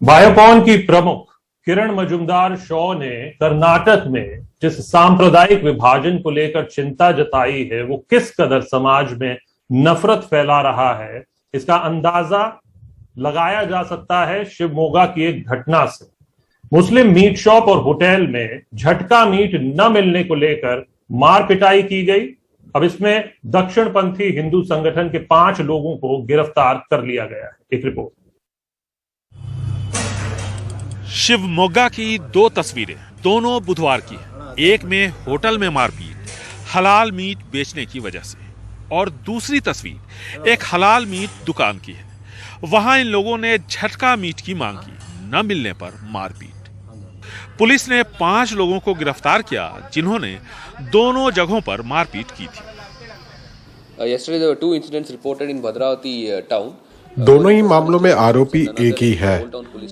Biocon की प्रमुख किरण मजूमदार शॉ ने कर्नाटक में जिस सांप्रदायिक विभाजन को लेकर चिंता जताई है, वो किस कदर समाज में नफरत फैला रहा है, इसका अंदाजा लगाया जा सकता है शिवमोगा की एक घटना से। मुस्लिम मीट शॉप और होटल में झटका मीट न मिलने को लेकर मार पिटाई की गई। अब इसमें दक्षिणपंथी हिंदू संगठन के 5 लोगों को गिरफ्तार कर लिया गया है। एक रिपोर्ट। शिवमोगा की 2 तस्वीरें, दोनों बुधवार की हैं। एक में होटल में मारपीट हलाल मीट बेचने की वजह से, और दूसरी तस्वीर एक हलाल मीट दुकान की है। वहां इन लोगों ने झटका मीट की मांग की, न मिलने पर मारपीट। पुलिस ने 5 लोगों को गिरफ्तार किया जिन्होंने दोनों जगहों पर मारपीट की थी। Yesterday there were 2 incidents reported in Bhadravati town. दोनों ही मामलों में आरोपी एक ही है।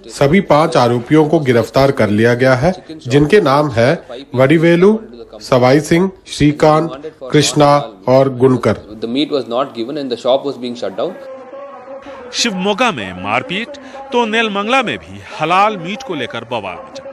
सभी 5 आरोपियों को गिरफ्तार कर लिया गया है, जिनके नाम है वडिवेलु, सवाई सिंह, श्रीकांत, कृष्णा और गुनकर। The meat was not given and the shop was being shut down. Shivamogga में मारपीट तो नेलमंगला में भी हलाल मीट को लेकर बवाल मचा,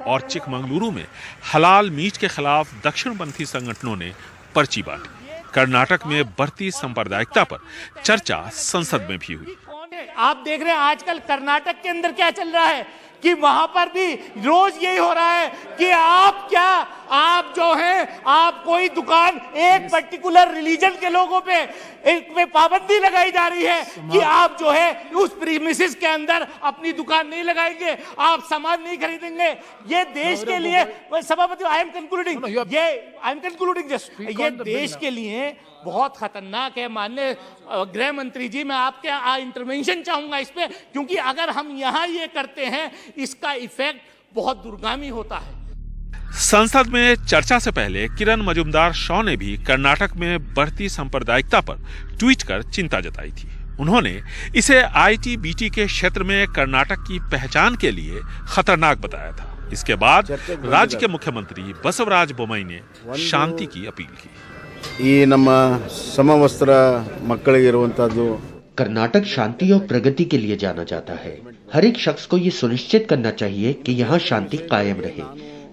और चिकमंगलुरु में हलाल मीट के खिलाफ दक्षिणपंथी संगठनों ने पर्ची बांटी। कर्नाटक में बढ़ती सांप्रदायिकता पर चर्चा संसद में भी हुई। आप देख रहे हैं आजकल कर्नाटक के अंदर क्या चल रहा है कि वहां पर भी रोज यही हो रहा है कि आप जो है, आप कोई दुकान एक पर्टिकुलर रिलीजन के लोगों पे पाबंदी लगाई जा रही है कि आप जो है उस प्रीमिसेस के अंदर अपनी दुकान नहीं लगाएंगे, आप सामान नहीं खरीदेंगे। ये देश के लिए, सभापति आई एम कंक्लूडिंग जस्ट, ये देश के लिए बहुत खतरनाक है। माननीय गृह मंत्री जी, मैं आपके इंटरवेंशन चाहूंगा इस पे, क्योंकि अगर हम यहाँ ये करते हैं इसका इफेक्ट बहुत दूरगामी होता है। संसद में चर्चा से पहले किरण मजूमदार शॉ ने भी कर्नाटक में बढ़ती सांप्रदायिकता पर ट्वीट कर चिंता जताई थी। उन्होंने इसे आईटी-बीटी के क्षेत्र में कर्नाटक की पहचान के लिए खतरनाक बताया था। इसके बाद राज्य के मुख्यमंत्री बसवराज बोम्मई ने शांति की अपील की। कर्नाटक शांति और प्रगति के लिए जाना जाता है। हर एक शख्स को ये सुनिश्चित करना चाहिए कि यहाँ शांति कायम रहे।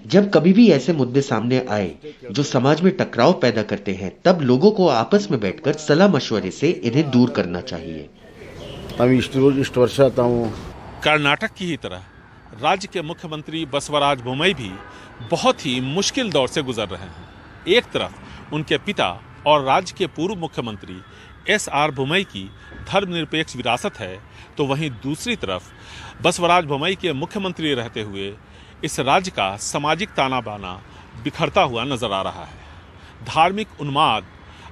जब कभी भी ऐसे मुद्दे सामने आए जो समाज में टकराव पैदा करते हैं, तब लोगों को आपस में बैठकर सलाह मशवरे से इन्हें दूर करना चाहिए। कर्नाटक की ही तरह राज्य के मुख्यमंत्री बसवराज बोम्मई भी बहुत ही मुश्किल दौर से गुजर रहे हैं। एक तरफ उनके पिता और राज्य के पूर्व मुख्यमंत्री एस.आर. बोम्मई की धर्मनिरपेक्ष विरासत है, तो वहीं दूसरी तरफ बसवराज बोम्मई के मुख्यमंत्री रहते हुए इस राज्य का सामाजिक ताना बाना बिखरता हुआ नजर आ रहा है। धार्मिक उन्माद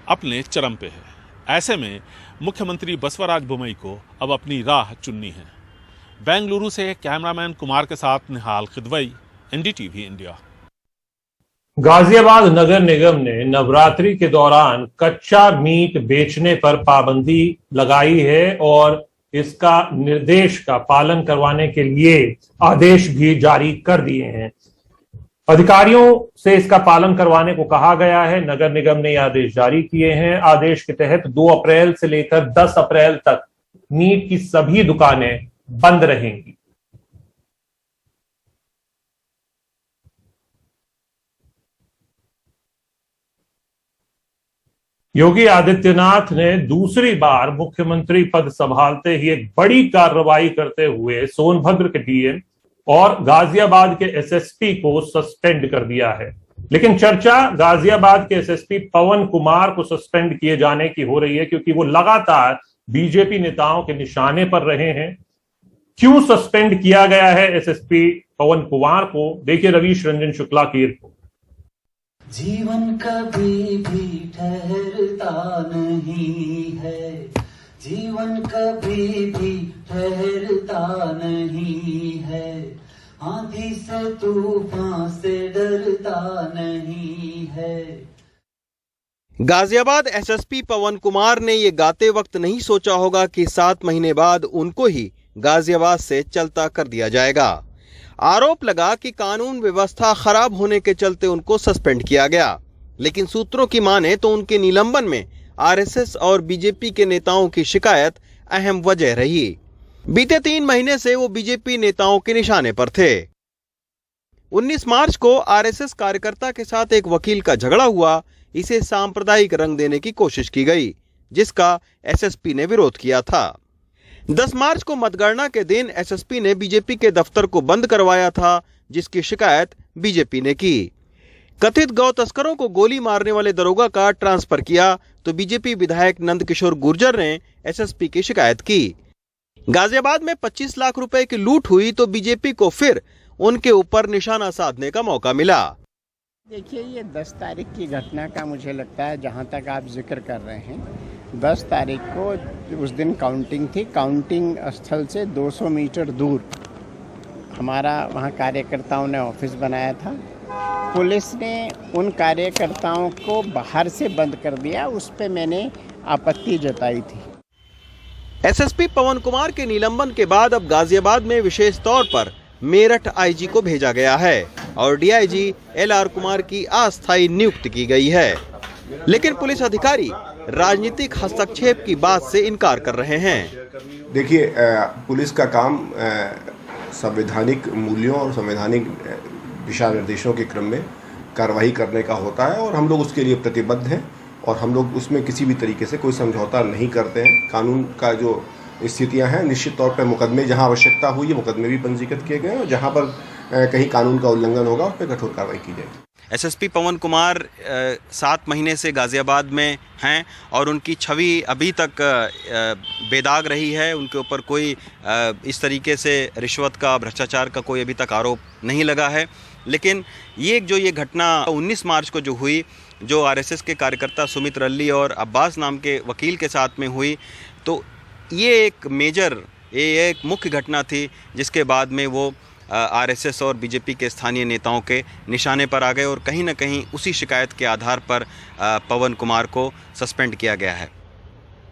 अपने चरम पे है। ऐसे में मुख्यमंत्री बसवराज बोम्मई को अब अपनी राह चुननी है। बेंगलुरु से कैमरामैन कुमार के साथ निहाल खिदवई, एनडीटीवी इंडिया। गाजियाबाद नगर निगम ने नवरात्रि के दौरान कच्चा मीट बेचने पर पाबंदी लगाई है और इसका निर्देश का पालन करवाने के लिए आदेश भी जारी कर दिए हैं। अधिकारियों से इसका पालन करवाने को कहा गया है। नगर निगम ने यह आदेश जारी किए हैं। आदेश के तहत 2 अप्रैल से लेकर 10 अप्रैल तक मीट की सभी दुकानें बंद रहेंगी। योगी आदित्यनाथ ने दूसरी बार मुख्यमंत्री पद संभालते ही एक बड़ी कार्रवाई करते हुए सोनभद्र के डीएम और गाजियाबाद के एसएसपी को सस्पेंड कर दिया है। लेकिन चर्चा गाजियाबाद के एसएसपी पवन कुमार को सस्पेंड किए जाने की हो रही है, क्योंकि वो लगातार बीजेपी नेताओं के निशाने पर रहे हैं। क्यों सस्पेंड किया गया है एसएसपी पवन कुमार को, देखिए रवीश रंजन शुक्ला की रिपोर्ट। जीवन कभी भी ठहरता नहीं है, जीवन कभी भी ठहरता नहीं है, आंधी से तूफान से डरता नहीं है। गाजियाबाद एसएसपी पवन कुमार ने ये गाते वक्त नहीं सोचा होगा कि 7 महीने बाद उनको ही गाजियाबाद से चलता कर दिया जाएगा। आरोप लगा कि कानून व्यवस्था खराब होने के चलते उनको सस्पेंड किया गया, लेकिन सूत्रों की माने तो उनके निलंबन में आरएसएस और बीजेपी के नेताओं की शिकायत अहम वजह रही। बीते 3 महीने से वो बीजेपी नेताओं के निशाने पर थे। 19 मार्च को आरएसएस कार्यकर्ता के साथ एक वकील का झगड़ा हुआ। इसे सांप्रदायिक रंग देने की कोशिश की गई, जिसका एसएसपी ने विरोध किया था। 10 मार्च को मतगणना के दिन एसएसपी ने बीजेपी के दफ्तर को बंद करवाया था, जिसकी शिकायत बीजेपी ने की। कथित गौ तस्करों को गोली मारने वाले दरोगा का ट्रांसफर किया तो बीजेपी विधायक नंदकिशोर गुर्जर ने एसएसपी की शिकायत की। गाजियाबाद में 25 लाख रुपए की लूट हुई तो बीजेपी को फिर उनके ऊपर निशाना साधने का मौका मिला। देखिए, ये 10 तारीख की घटना का मुझे लगता है, जहां तक आप जिक्र कर रहे हैं, 10 तारीख को उस दिन काउंटिंग थी। काउंटिंग स्थल से 200 मीटर दूर हमारा वहां कार्यकर्ताओं ने ऑफिस बनाया था। पुलिस ने उन कार्यकर्ताओं को बाहर से बंद कर दिया, उस पर मैंने आपत्ति जताई थी। एसएसपी पवन कुमार के निलंबन के बाद अब गाजियाबाद में विशेष तौर पर मेरठ आईजी को भेजा गया है और डीआईजी एलआर कुमार की अस्थायी नियुक्ति की गई है। लेकिन पुलिस अधिकारी राजनीतिक हस्तक्षेप की बात से इनकार कर रहे हैं। देखिए, पुलिस का काम संवैधानिक मूल्यों और संवैधानिक दिशा निर्देशों के क्रम में कार्रवाई करने का होता है और हम लोग उसके लिए प्रतिबद्ध हैं और हम लोग उसमें किसी भी तरीके से कोई समझौता नहीं करते हैं। कानून का जो स्थितियां हैं, निश्चित तौर पर मुकदमे जहां आवश्यकता हुई है मुकदमे भी पंजीकृत किए गए और जहां पर कहीं कानून का उल्लंघन होगा उस पर कठोर कार्रवाई की जाएगी। एसएसपी पवन कुमार 7 महीने से गाजियाबाद में हैं और उनकी छवि अभी तक बेदाग रही है। उनके ऊपर कोई इस तरीके से रिश्वत का, भ्रष्टाचार का कोई अभी तक आरोप नहीं लगा है। लेकिन ये घटना 19 मार्च को जो हुई, जो आरएसएस के कार्यकर्ता सुमित रल्ली और अब्बास नाम के वकील के साथ में हुई, तो ये एक मुख्य घटना थी जिसके बाद में वो आरएसएस और बीजेपी के स्थानीय नेताओं के निशाने पर आ गए और कहीं ना कहीं उसी शिकायत के आधार पर पवन कुमार को सस्पेंड किया गया है।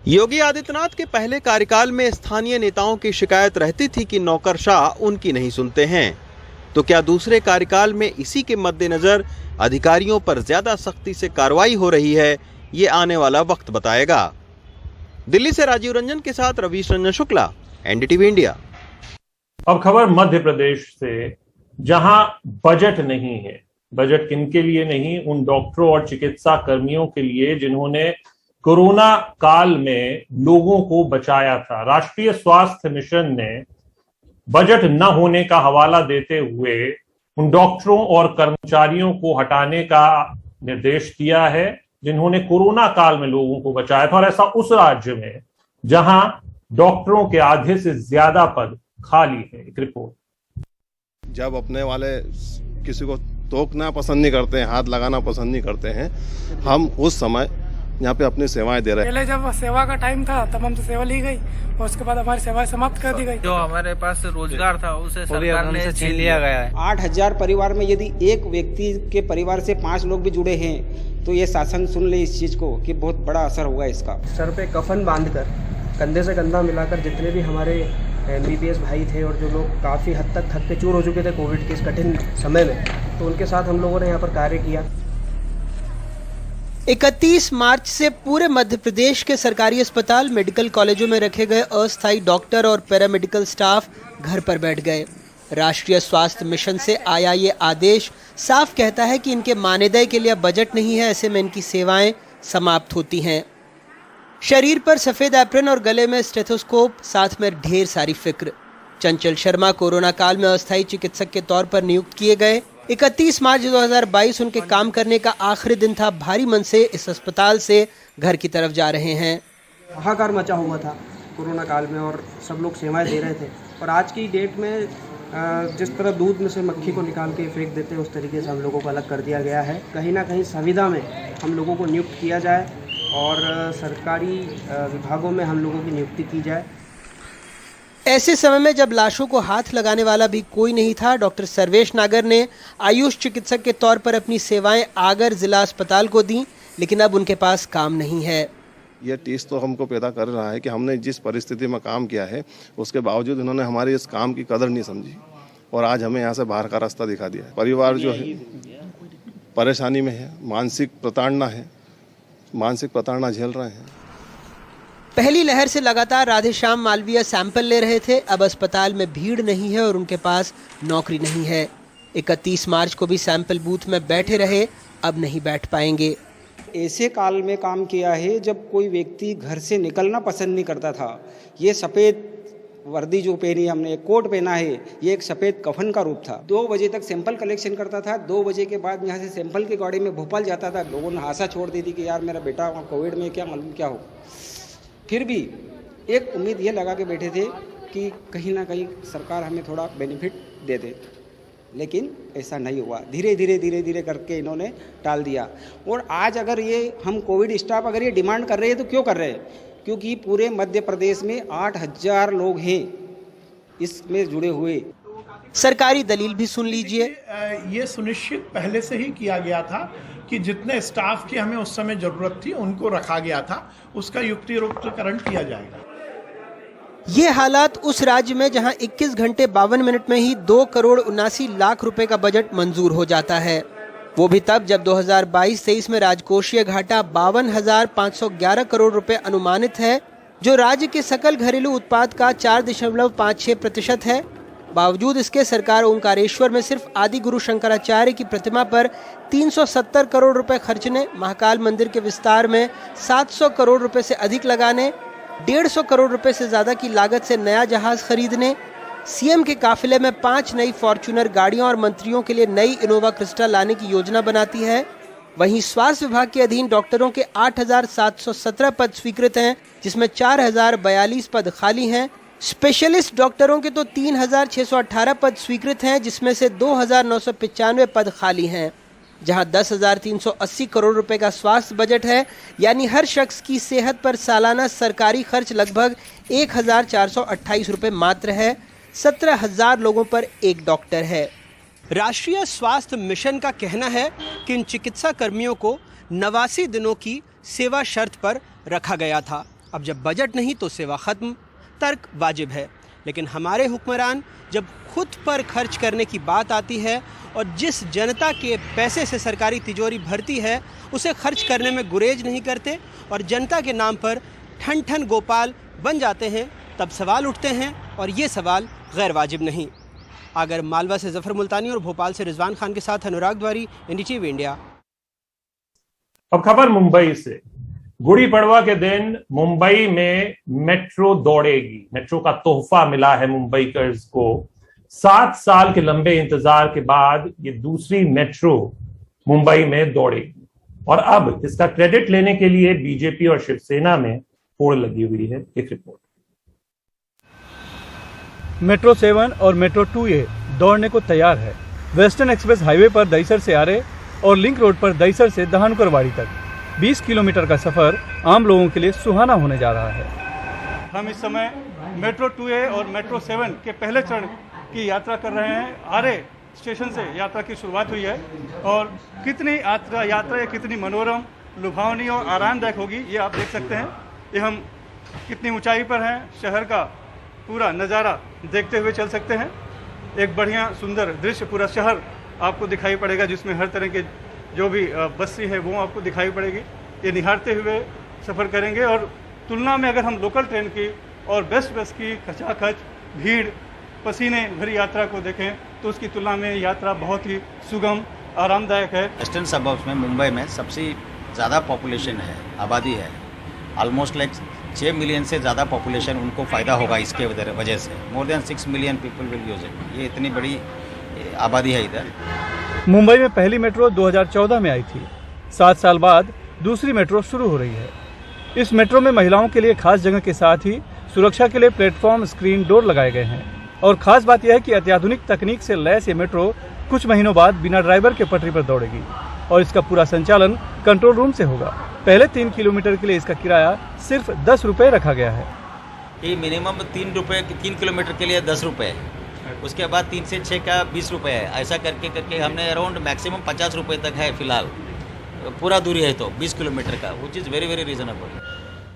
योगी आदित्यनाथ के पहले कार्यकाल में स्थानीय नेताओं की शिकायत रहती थी कि नौकरशाह उनकी नहीं सुनते हैं, तो क्या दूसरे कार्यकाल में इसी के मद्देनजर अधिकारियों पर ज्यादा सख्ती से कार्रवाई हो रही है? ये आने वाला वक्त बताएगा। दिल्ली से राजीव रंजन के साथ रवीश रंजन शुक्ला, एनडीटीवी इंडिया। अब खबर मध्य प्रदेश से, जहां बजट नहीं है। बजट किनके लिए नहीं? उन डॉक्टरों और चिकित्सा कर्मियों के लिए जिन्होंने कोरोना काल में लोगों को बचाया था। राष्ट्रीय स्वास्थ्य मिशन ने बजट न होने का हवाला देते हुए उन डॉक्टरों और कर्मचारियों को हटाने का निर्देश दिया है जिन्होंने कोरोना काल में लोगों को बचाया था, और ऐसा उस राज्य में जहां डॉक्टरों के आधे से ज्यादा पद खाली है। एक रिपोर्ट। जब अपने वाले किसी को टोकना पसंद नहीं करते हैं, हाथ लगाना पसंद नहीं करते हैं, हम उस समय यहाँ पे अपनी सेवाएं दे रहे हैं। पहले जब सेवा का टाइम था तब हमसे सेवा ली गई और उसके बाद हमारी सेवाएं समाप्त कर दी गई। जो हमारे पास रोजगार था उसे सरकार ने छीन लिया गया है। 8000 परिवार में यदि एक व्यक्ति के परिवार से 5 लोग भी जुड़े हैं तो ये शासन सुन ले इस चीज को कि बहुत बड़ा असर होगा इसका। सर पे कफन बांधकर, कंधे से कंधा मिलाकर जितने भी हमारे एमबीबीएस भाई थे और जो लोग काफ़ी हद तक थक के चूर हो चुके थे कोविड के इस कठिन समय में, तो उनके साथ हम लोगों ने यहाँ पर कार्य किया। 31 मार्च से पूरे मध्य प्रदेश के सरकारी अस्पताल, मेडिकल कॉलेजों में रखे गए अस्थायी डॉक्टर और पैरामेडिकल स्टाफ घर पर बैठ गए। राष्ट्रीय स्वास्थ्य मिशन से आया ये आदेश साफ कहता है कि इनके मानदेय के लिए बजट नहीं है, ऐसे में इनकी सेवाएं समाप्त होती हैं। शरीर पर सफेद एप्रन और गले में स्टेथोस्कोप, साथ में ढेर सारी फिक्र। चंचल शर्मा कोरोना काल में अस्थायी चिकित्सक के तौर पर नियुक्त किए गए। 31 मार्च 2022 उनके काम करने का आखिरी दिन था। भारी मन से इस अस्पताल से घर की तरफ जा रहे हैं। हाहाकार मचा हुआ था कोरोना काल में और सब लोग सेवाएं दे रहे थे, और आज की डेट में जिस तरह दूध में से मक्खी को निकाल के फेंक देते हैं उस तरीके से हम लोगों को अलग कर दिया गया है। कहीं ना कहीं संविदा में हम लोगों को नियुक्त किया जाए और सरकारी विभागों में हम लोगों की नियुक्ति की जाए। ऐसे समय में जब लाशों को हाथ लगाने वाला भी कोई नहीं था, डॉक्टर सर्वेश नागर ने आयुष चिकित्सक के तौर पर अपनी सेवाएं आगर जिला अस्पताल को दी, लेकिन अब उनके पास काम नहीं है। ये टीस तो हमको पैदा कर रहा है कि हमने जिस परिस्थिति में काम किया है उसके बावजूद इन्होंने हमारे इस काम की कदर नहीं समझी और आज हमें यहाँ से बाहर का रास्ता दिखा दिया है। परिवार जो है परेशानी में है, मानसिक प्रताड़ना झेल रहे हैं। पहली लहर से लगातार राधेश्याम मालवीय सैंपल ले रहे थे। अब अस्पताल में भीड़ नहीं है और उनके पास नौकरी नहीं है। 31 मार्च को भी सैंपल बूथ में बैठे रहे, अब नहीं बैठ पाएंगे। ऐसे काल में काम किया है जब कोई व्यक्ति घर से निकलना पसंद नहीं करता था। ये सफ़ेद वर्दी जो पहनी हमने, कोट पहना है, ये एक सफ़ेद कफन का रूप था। 2 बजे तक सैंपल कलेक्शन करता था। 2 बजे के बाद यहाँ से सैंपल की गाड़ी में भोपाल जाता था। लोगों ने आशा छोड़ दी थी कि यार मेरा बेटा कोविड में क्या मालूम क्या हो। फिर भी एक उम्मीद ये लगा के बैठे थे कि कहीं ना कहीं सरकार हमें थोड़ा बेनिफिट दे दे, लेकिन ऐसा नहीं हुआ। धीरे धीरे करके इन्होंने टाल दिया। और आज अगर ये हम कोविड स्टाफ अगर ये डिमांड कर रहे हैं तो क्यों कर रहे हैं? क्योंकि पूरे मध्य प्रदेश में 8,000 लोग हैं इसमें जुड़े हुए। सरकारी दलील भी सुन लीजिए। ये सुनिश्चित पहले से ही किया गया था कि जितने स्टाफ की हमें उस समय जरूरत थी उनको रखा गया था, उसका युक्तियुक्तकरण किया जाएगा। ये हालात उस राज्य में जहां 21 घंटे 52 मिनट में ही 2,79 लाख रुपए का बजट मंजूर हो जाता है, वो भी तब जब 2022-23 में राजकोषीय घाटा 52,511 करोड़ रुपए अनुमानित है, जो राज्य के सकल घरेलू उत्पाद का 4.56% है। बावजूद इसके सरकार ओंकारेश्वर में सिर्फ आदि गुरु शंकराचार्य की प्रतिमा पर 370 करोड़ रुपए खर्चने, महाकाल मंदिर के विस्तार में 700 करोड़ रुपए से अधिक लगाने, 150 करोड़ रुपए से ज्यादा की लागत से नया जहाज खरीदने, सीएम के काफिले में 5 नई फॉर्च्यूनर गाड़ियों और मंत्रियों के लिए नई इनोवा क्रिस्टा लाने की योजना बनाती है। वहीं स्वास्थ्य विभाग के अधीन डॉक्टरों के 8,717 पद स्वीकृत हैं, जिसमें 4,042 पद खाली हैं। स्पेशलिस्ट डॉक्टरों के तो 3,618 पद स्वीकृत हैं, जिसमें से 2,995 पद खाली हैं। जहां 10,380 करोड़ रुपए का स्वास्थ्य बजट है, यानी हर शख्स की सेहत पर सालाना सरकारी खर्च लगभग 1,428 रुपए मात्र है। 17,000 लोगों पर एक डॉक्टर है। राष्ट्रीय स्वास्थ्य मिशन का कहना है कि इन चिकित्सा कर्मियों को 89 दिनों की सेवा शर्त पर रखा गया था। अब जब बजट नहीं तो सेवा खत्म, तर्क वाजिब है। लेकिन हमारे हुक्मरान जब खुद पर खर्च करने की बात आती है और जिस जनता के पैसे से सरकारी तिजोरी भरती है उसे खर्च करने में गुरेज नहीं करते और जनता के नाम पर ठन ठन गोपाल बन जाते हैं, तब सवाल उठते हैं और ये सवाल गैर वाजिब नहीं। आगर मालवा से जफर मुल्तानी और भोपाल से रिजवान खान के साथ अनुराग द्वारी, एनडीटीवी इंडिया। अब खबर मुंबई से। गुड़ी पड़वा के दिन मुंबई में मेट्रो दौड़ेगी। मेट्रो का तोहफा मिला है मुंबईकर्स को। 7 साल के लंबे इंतजार के बाद ये दूसरी मेट्रो मुंबई में दौड़ेगी और अब इसका क्रेडिट लेने के लिए बीजेपी और शिवसेना में होड़ लगी हुई है। एक रिपोर्ट। मेट्रो 7 और मेट्रो 2A दौड़ने को तैयार है। वेस्टर्न एक्सप्रेस हाईवे पर दहीसर से आरे और लिंक रोड पर दहीसर से दहानुकरवाड़ी तक 20 किलोमीटर का सफर आम लोगों के लिए सुहाना होने जा रहा है। हम इस समय मेट्रो 2A और मेट्रो 7 के पहले चरण की यात्रा कर रहे हैं। आरे स्टेशन से यात्रा की शुरुआत हुई है और कितनी यात्रा कितनी मनोरम, लुभावनी और आरामदायक होगी ये आप देख सकते हैं। ये हम कितनी ऊंचाई पर हैं, शहर का पूरा नज़ारा देखते हुए चल सकते हैं। एक बढ़िया सुंदर दृश्य पूरा शहर आपको दिखाई पड़ेगा, जिसमें हर तरह के जो भी बस्ती है वो आपको दिखाई पड़ेगी। ये निहारते हुए सफ़र करेंगे और तुलना में अगर हम लोकल ट्रेन की और बेस्ट बस की खचाखच, भीड़, पसीने भरी यात्रा को देखें तो उसकी तुलना में यात्रा बहुत ही सुगम, आरामदायक है। वेस्टर्न सबर्ब्स में मुंबई में सबसे ज़्यादा पॉपुलेशन है, आबादी है। ऑलमोस्ट लाइक 6 मिलियन से ज़्यादा पॉपुलेशन उनको फ़ायदा होगा इसके वजह से। More than 6 million people will use it. ये इतनी बड़ी आबादी है इधर। मुंबई में पहली मेट्रो 2014 में आई थी। 7 साल बाद दूसरी मेट्रो शुरू हो रही है। इस मेट्रो में महिलाओं के लिए खास जगह के साथ ही सुरक्षा के लिए प्लेटफॉर्म स्क्रीन डोर लगाए गए हैं। और खास बात यह है कि अत्याधुनिक तकनीक से लैस ये मेट्रो कुछ महीनों बाद बिना ड्राइवर के पटरी पर दौड़ेगी और इसका पूरा संचालन कंट्रोल रूम से होगा। पहले 3 किलोमीटर के लिए इसका किराया सिर्फ 10 रुपये रखा गया है। ये मिनिमम 3 किलोमीटर के लिए 10 रुपये, उसके बाद 3 से 6 का 20 रुपये है। ऐसा करके हमने अराउंड मैक्सिमम 50 रुपये तक है फिलहाल। पूरा दूरी है तो 20 किलोमीटर का, which is very very reasonable.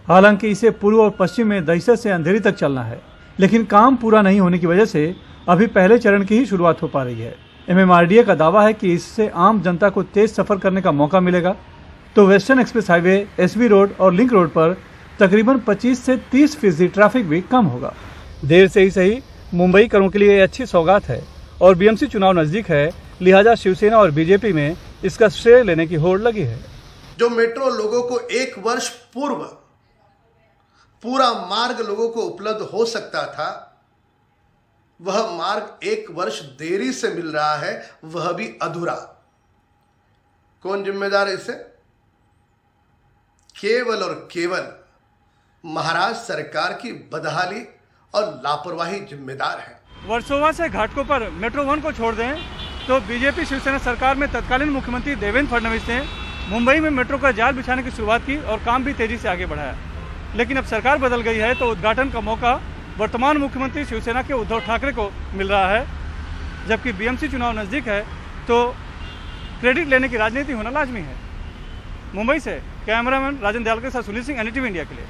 हालांकि इसे पूर्व और पश्चिम में दहीसर से अंधेरी तक चलना है, लेकिन काम पूरा नहीं होने की वजह से अभी पहले चरण की ही शुरुआत हो पा रही है। MMRDA का दावा है कि इससे आम जनता को तेज सफर करने का मौका मिलेगा। तो western express highway, SB road और लिंक रोड पर तकरीबन 25 से 30% ट्रैफिक भी कम होगा। देर से ही सही, मुंबई करों के लिए अच्छी सौगात है और बीएमसी चुनाव नजदीक है, लिहाजा शिवसेना और बीजेपी में इसका श्रेय लेने की होड़ लगी है। जो मेट्रो लोगों को 1 वर्ष पूर्व पूरा मार्ग लोगों को उपलब्ध हो सकता था, वह मार्ग 1 वर्ष देरी से मिल रहा है, वह भी अधूरा। कौन जिम्मेदार है इसे? केवल और केवल महाराष्ट्र सरकार की बदहाली और लापरवाही जिम्मेदार है। वर्सोवा से घाटकोपर पर मेट्रो 1 को छोड़ दें तो बीजेपी शिवसेना सरकार में तत्कालीन मुख्यमंत्री देवेंद्र फडणवीस ने मुंबई में मेट्रो का जाल बिछाने की शुरुआत की और काम भी तेजी से आगे बढ़ाया। लेकिन अब सरकार बदल गई है तो उद्घाटन का मौका वर्तमान मुख्यमंत्री शिवसेना के उद्धव ठाकरे को मिल रहा है। जबकि बीएमसी चुनाव नज़दीक है तो क्रेडिट लेने की राजनीति होना लाजमी है। मुंबई से कैमरामैन राजन दयाल के साथ सुनील सिंह, NDTV इंडिया के लिए।